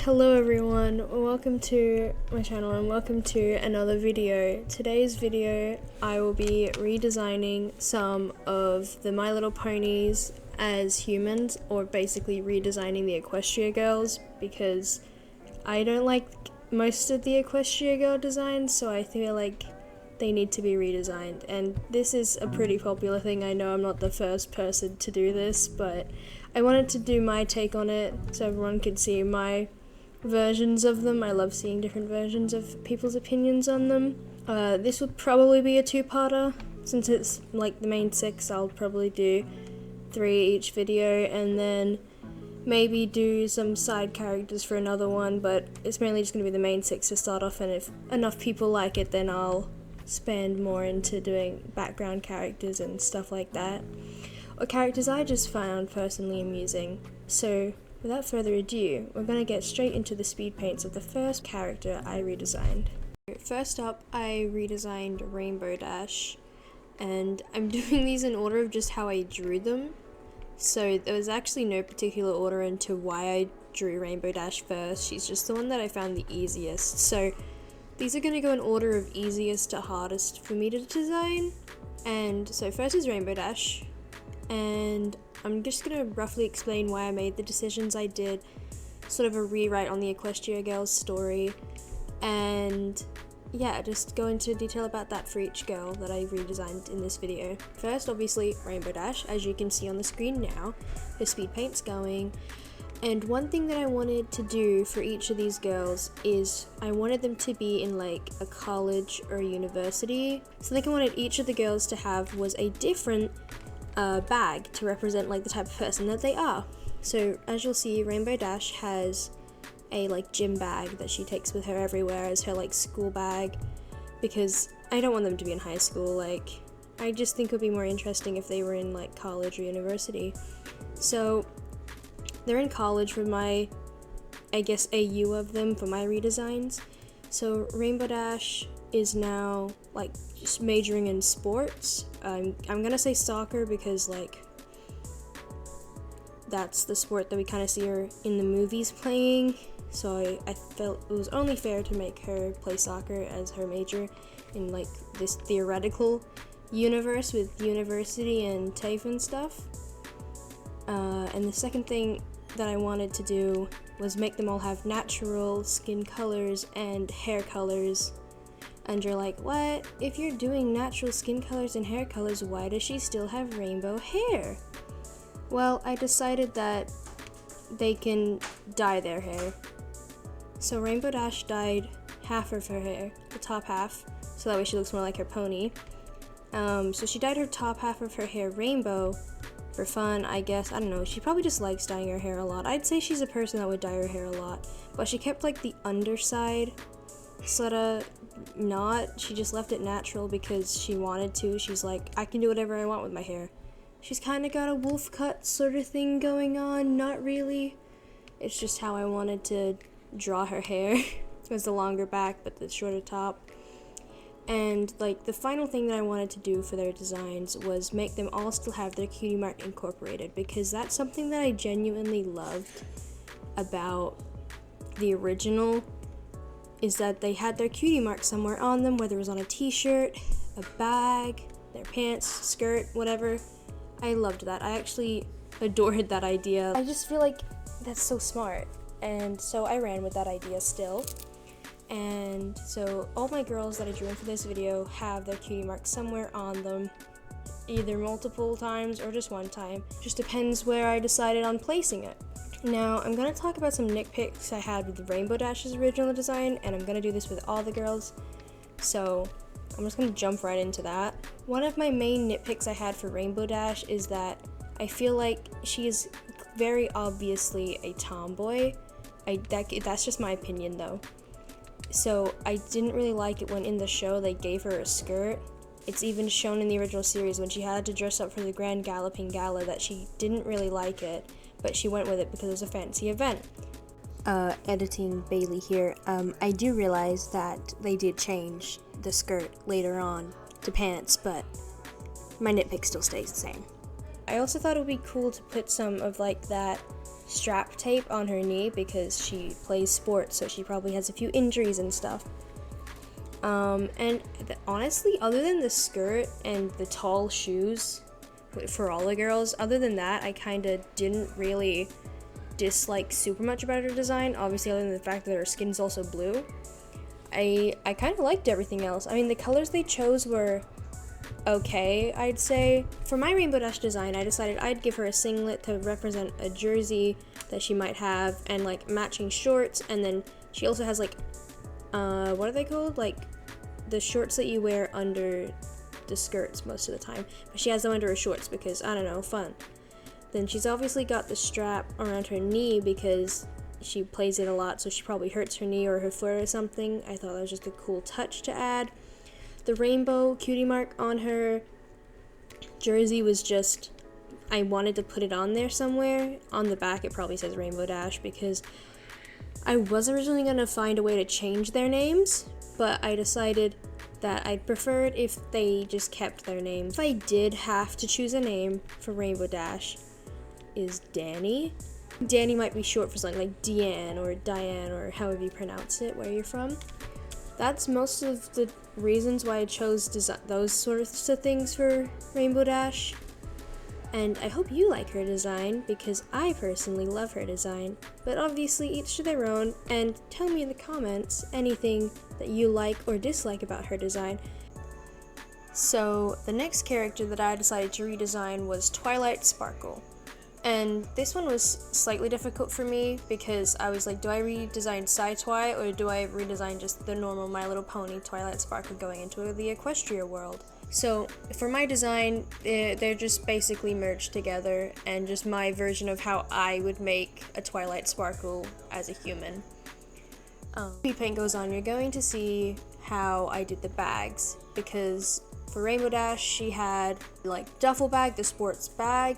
Hello everyone, welcome to my channel and welcome to another video. Today's video I will be redesigning some of the My Little Ponies as humans, or basically redesigning the Equestria girls, because I don't like most of the Equestria girl designs, so I feel like they need to be redesigned. And this is a pretty popular thing. I know I'm not the first person to do this, but I wanted to do my take on it so everyone could see my versions of them. I love seeing different versions of people's opinions on them. This would probably be a two-parter. Since it's like the main 6, I'll probably do 3 each video and then maybe do some side characters for another one, but it's mainly just going to be the main 6 to start off, and if enough people like it then I'll spend more into doing background characters and stuff like that, or characters I just found personally amusing. So without further ado, we're going to get straight into the speed paints of the first character I redesigned. First up, I redesigned Rainbow Dash, and I'm doing these in order of just how I drew them. So there was actually no particular order into why I drew Rainbow Dash first. She's just the one that I found the easiest. So these are going to go in order of easiest to hardest for me to design. And so first is Rainbow Dash, and I'm just going to roughly explain why I made the decisions I did, sort of a rewrite on the Equestria girl's story, and yeah, just go into detail about that for each girl that I redesigned in this video. First, obviously, Rainbow Dash, as you can see on the screen now, the speed paint's going. And one thing that I wanted to do for each of these girls is I wanted them to be in like a college or a university. So I think I wanted each of the girls to have was a different bag to represent like the type of person that they are. So as you'll see, Rainbow Dash has a like gym bag that she takes with her everywhere as her like school bag, because I don't want them to be in high school. Like, I just think it would be more interesting if they were in like college or university. So they're in college for my, I guess, AU of them for my redesigns. So Rainbow Dash is now like just majoring in sports. I'm gonna say soccer because like that's the sport that we kind of see her in the movies playing. So I felt it was only fair to make her play soccer as her major in like this theoretical universe with university and TAFE and stuff. And the second thing that I wanted to do was make them all have natural skin colors and hair colors. And you're like, what? If you're doing natural skin colors and hair colors, why does she still have rainbow hair? Well, I decided that they can dye their hair. So Rainbow Dash dyed half of her hair, the top half, so that way she looks more like her pony. So she dyed her top half of her hair rainbow for fun, I guess. I don't know, she probably just likes dyeing her hair a lot. I'd say she's a person that would dye her hair a lot, but she kept like the underside sorta not. She just left it natural because she wanted to. She's like, I can do whatever I want with my hair. She's kind of got a wolf cut sort of thing going on. Not really. It's just how I wanted to draw her hair. It was the longer back but the shorter top. And like the final thing that I wanted to do for their designs was make them all still have their cutie mark incorporated, because that's something that I genuinely loved about the original, is that they had their cutie mark somewhere on them, whether it was on a t-shirt, a bag, their pants, skirt, whatever. I loved that. I actually adored that idea. I just feel like that's so smart, and so I ran with that idea still. And so all my girls that I drew in for this video have their cutie mark somewhere on them, either multiple times or just one time. Just depends where I decided on placing it. Now I'm going to talk about some nitpicks I had with Rainbow Dash's original design, and I'm going to do this with all the girls, so I'm just going to jump right into that. One of my main nitpicks I had for Rainbow Dash is that I feel like she is very obviously a tomboy. That's just my opinion though. So I didn't really like it when in the show they gave her a skirt. It's even shown in the original series when she had to dress up for the Grand Galloping Gala that she didn't really like it, but she went with it because it was a fancy event. Editing Bailey here, I do realize that they did change the skirt later on to pants, but my nitpick still stays the same. I also thought it would be cool to put some of like that strap tape on her knee because she plays sports, so she probably has a few injuries and stuff. Honestly, other than the skirt and the tall shoes for all the girls, other than that, I kind of didn't really dislike super much about her design, obviously other than the fact that her skin's also blue. I kind of liked everything else. I mean, the colors they chose were okay, I'd say. For my Rainbow Dash design, I decided I'd give her a singlet to represent a jersey that she might have, and like matching shorts, and then she also has like, what are they called? Like the shorts that you wear under the skirts most of the time, but she has them under her shorts because, I don't know, fun. Then she's obviously got the strap around her knee because she plays it a lot, so she probably hurts her knee or her foot or something. I thought that was just a cool touch to add. The rainbow cutie mark on her jersey was just, I wanted to put it on there somewhere. On the back it probably says Rainbow Dash because I was originally going to find a way to change their names, but I decided that I'd prefer it if they just kept their name. If I did have to choose a name for Rainbow Dash, is Danny. Danny might be short for something like Deanne or Diane or however you pronounce it, where you're from. That's most of the reasons why I chose those sorts of things for Rainbow Dash. And I hope you like her design, because I personally love her design. But obviously each to their own, and tell me in the comments anything that you like or dislike about her design. So the next character that I decided to redesign was Twilight Sparkle. And this one was slightly difficult for me because I was like, do I redesign Sci-Twi or do I redesign just the normal My Little Pony Twilight Sparkle going into the equestria world? So for my design, they're just basically merged together and just my version of how I would make a Twilight Sparkle as a human. Paint goes on, you're going to see how I did the bags, because for Rainbow Dash she had like duffel bag, the sports bag.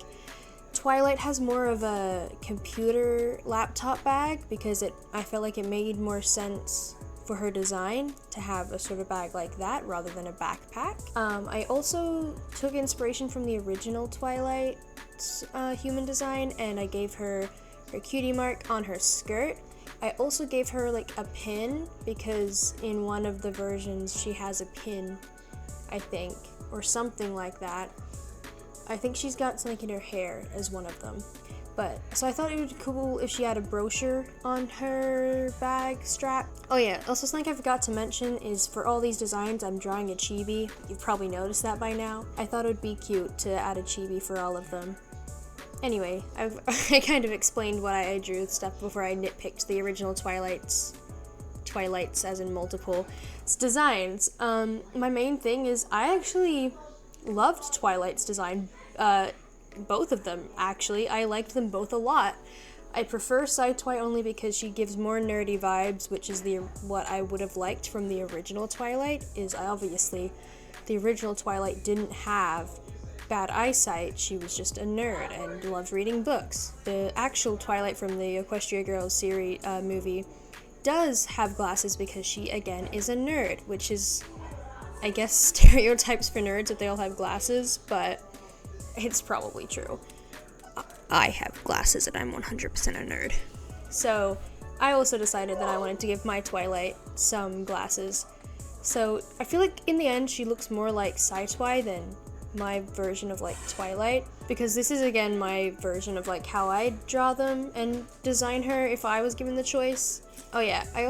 Twilight has more of a computer laptop bag because I felt like it made more sense for her design to have a sort of bag like that rather than a backpack. I also took inspiration from the original Twilight human design, and I gave her cutie mark on her skirt. I also gave her like a pin because in one of the versions she has a pin, I think, or something like that. I think she's got something in her hair as one of them. But, so I thought it would be cool if she had a brochure on her bag strap. Oh yeah, also something I forgot to mention is for all these designs I'm drawing a chibi. You've probably noticed that by now. I thought it would be cute to add a chibi for all of them. Anyway, I kind of explained what I drew stuff before I nitpicked the original Twilights as in multiple designs. My main thing is I actually loved Twilight's design, both of them actually. I liked them both a lot. I prefer Sci-Twi only because she gives more nerdy vibes, which is what I would have liked from the original Twilight. Obviously the original Twilight didn't have bad eyesight, she was just a nerd and loved reading books. The actual Twilight from the Equestria Girls series movie does have glasses because she again is a nerd, which is, I guess, stereotypes for nerds that they all have glasses, but it's probably true. I have glasses and I'm 100% a nerd. So I also decided that I wanted to give my Twilight some glasses. So I feel like in the end she looks more like Sci-Twi than my version of like Twilight, because this is again my version of like how I draw them and design her if I was given the choice. Oh yeah, I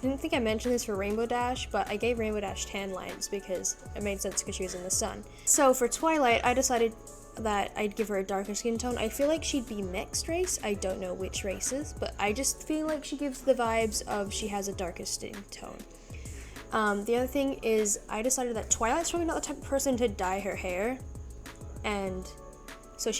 didn't think I mentioned this for Rainbow Dash, but I gave Rainbow Dash tan lines because it made sense because she was in the sun. So for Twilight, I decided that I'd give her a darker skin tone. I feel like she'd be mixed race. I don't know which races, but I just feel like she gives the vibes of she has a darker skin tone. The other thing is I decided that Twilight's probably not the type of person to dye her hair, and so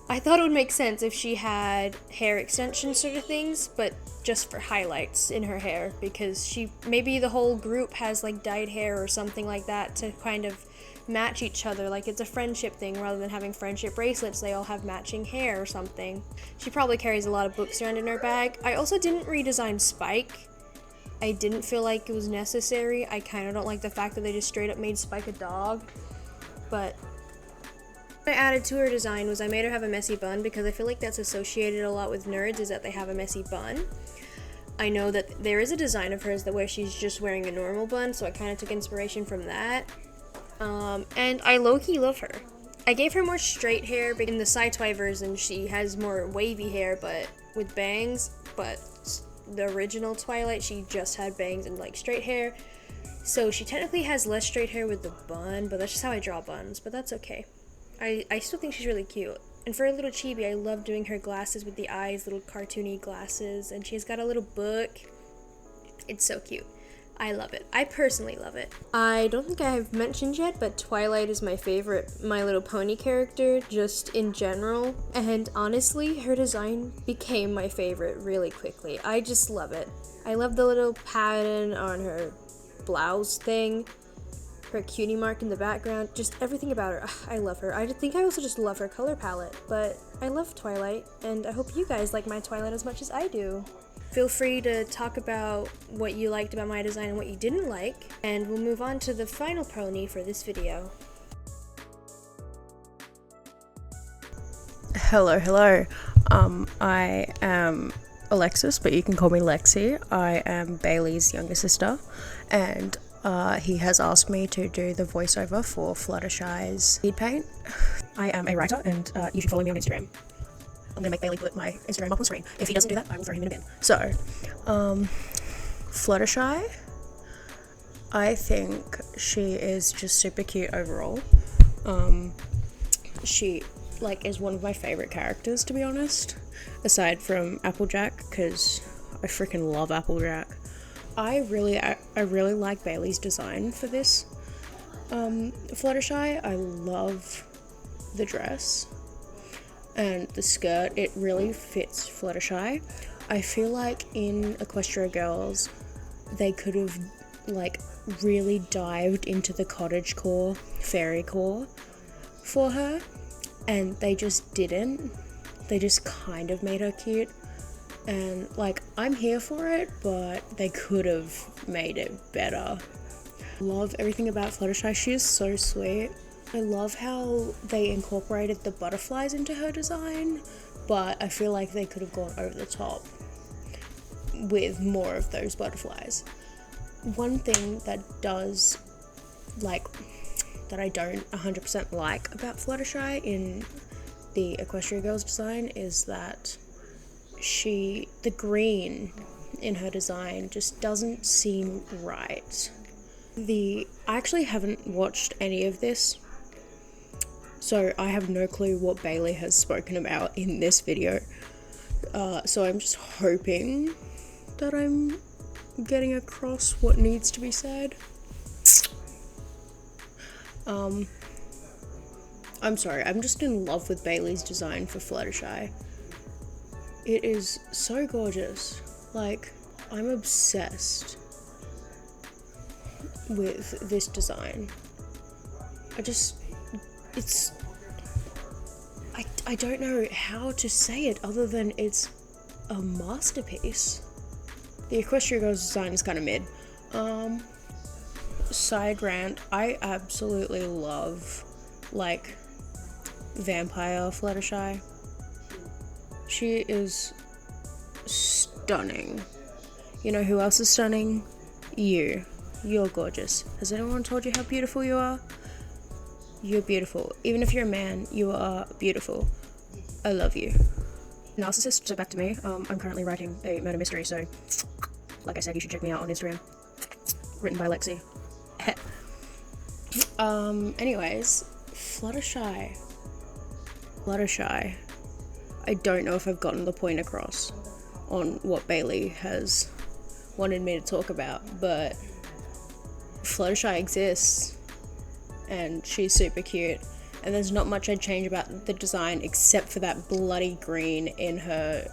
I thought it would make sense if she had hair extension sort of things, but just for highlights in her hair, because maybe the whole group has like dyed hair or something like that to kind of match each other, like it's a friendship thing rather than having friendship bracelets, they all have matching hair or something. She probably carries a lot of books around in her bag. I also didn't redesign Spike. I didn't feel like it was necessary. I kind of don't like the fact that they just straight up made Spike a dog, but What I added to her design was I made her have a messy bun because I feel like that's associated a lot with nerds, is that they have a messy bun. I know that there is a design of hers that where she's just wearing a normal bun, so I kind of took inspiration from that. And I low-key love her. I gave her more straight hair, but in the sci-twi version she has more wavy hair but with bangs, but the original Twilight she just had bangs and like straight hair. So she technically has less straight hair with the bun, but that's just how I draw buns, but that's okay. I still think she's really cute. And for a little chibi, I love doing her glasses with the eyes, little cartoony glasses, and she's got a little book. It's so cute. I love it. I personally love it. I don't think I have mentioned yet, but Twilight is my favorite My Little Pony character, just in general. And honestly, her design became my favorite really quickly. I just love it. I love the little pattern on her blouse thing, her cutie mark in the background, just everything about her. I love her. I think I also just love her color palette, but I love Twilight, and I hope you guys like my Twilight as much as I do. Feel free to talk about what you liked about my design and what you didn't like, and we'll move on to the final pony for this video. Hello. I am Alexis, but you can call me Lexi. I am Bailey's younger sister, and he has asked me to do the voiceover for Fluttershy's lead paint. I am a writer, and you should follow me on Instagram. I'm gonna make Bailey put my Instagram up on screen. If he doesn't do that, I will throw him in a bin. So, Fluttershy, I think she is just super cute overall. She is one of my favorite characters, to be honest, aside from Applejack, because I freaking love Applejack. I really like Bailey's design for this Fluttershy. I love the dress and the skirt. It really fits Fluttershy. I feel like in Equestria Girls they could have really dived into the cottagecore, fairycore for her, and they just didn't. They just kind of made her cute, and I'm here for it, but they could have made it better. Love everything about Fluttershy. She is so sweet. I love how they incorporated the butterflies into her design, but I feel like they could have gone over the top with more of those butterflies. One thing that I don't 100% like about Fluttershy in the Equestria Girls design is that the green in her design just doesn't seem right. I actually haven't watched any of this, so I have no clue what Bailey has spoken about in this video. So I'm just hoping that I'm getting across what needs to be said. I'm sorry, I'm just in love with Bailey's design for Fluttershy. It is so gorgeous. I'm obsessed with this design. I don't know how to say it other than it's a masterpiece. The Equestria Girls design is kind of mid. Side rant, I absolutely love vampire Fluttershy. She is stunning. You know who else is stunning? You. You're gorgeous. Has anyone told you how beautiful you are? You're beautiful. Even if you're a man, you are beautiful. I love you. Narcissist, so back to me. I'm currently writing a murder mystery, so like I said, you should check me out on Instagram. Written by Lexi. Anyways, Fluttershy. I don't know if I've gotten the point across on what Bailey has wanted me to talk about, but Fluttershy exists, and she's super cute, and there's not much I'd change about the design except for that bloody green in her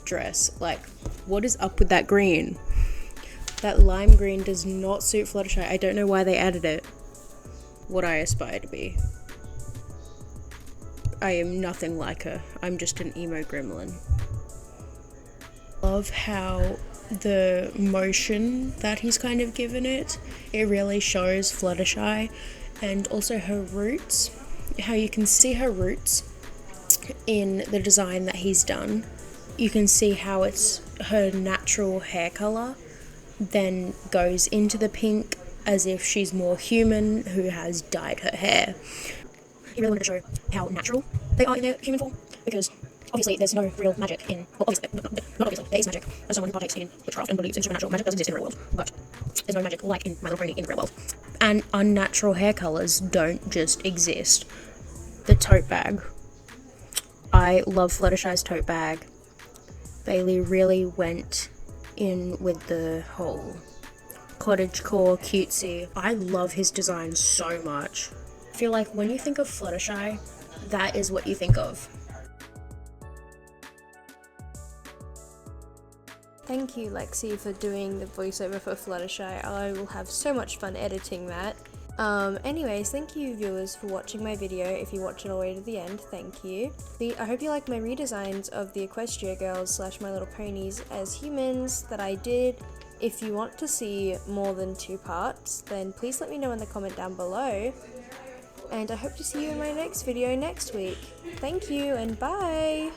dress. What is up with that green? That lime green does not suit Fluttershy. I don't know why they added it. What I aspire to be. I am nothing like her. I'm just an emo gremlin. Love how the motion that he's kind of given it really shows Fluttershy, and also her roots. how you can see her roots in the design that he's done. You can see how it's her natural hair colour then goes into the pink as if she's more human who has dyed her hair. He really wanted to show how natural they are in their human form, because obviously there's no real magic in, well, obviously, not obviously, there is magic as someone who partakes in witchcraft and believes in supernatural. Magic doesn't exist in the real world, but there's no magic like in My Little Pony in the real world. And unnatural hair colours don't just exist. The tote bag. I love Fluttershy's tote bag. Bailey really went in with the whole cottagecore cutesy. I love his design so much. I feel like when you think of Fluttershy, that is what you think of. Thank you, Lexi, for doing the voiceover for Fluttershy. I will have so much fun editing that. Anyways, thank you viewers for watching my video. If you watch it all the way to the end, thank you. I hope you like my redesigns of the Equestria girls / My Little Ponies as humans that I did. If you want to see more than 2 parts, then please let me know in the comment down below. And I hope to see you in my next video next week. Thank you and bye!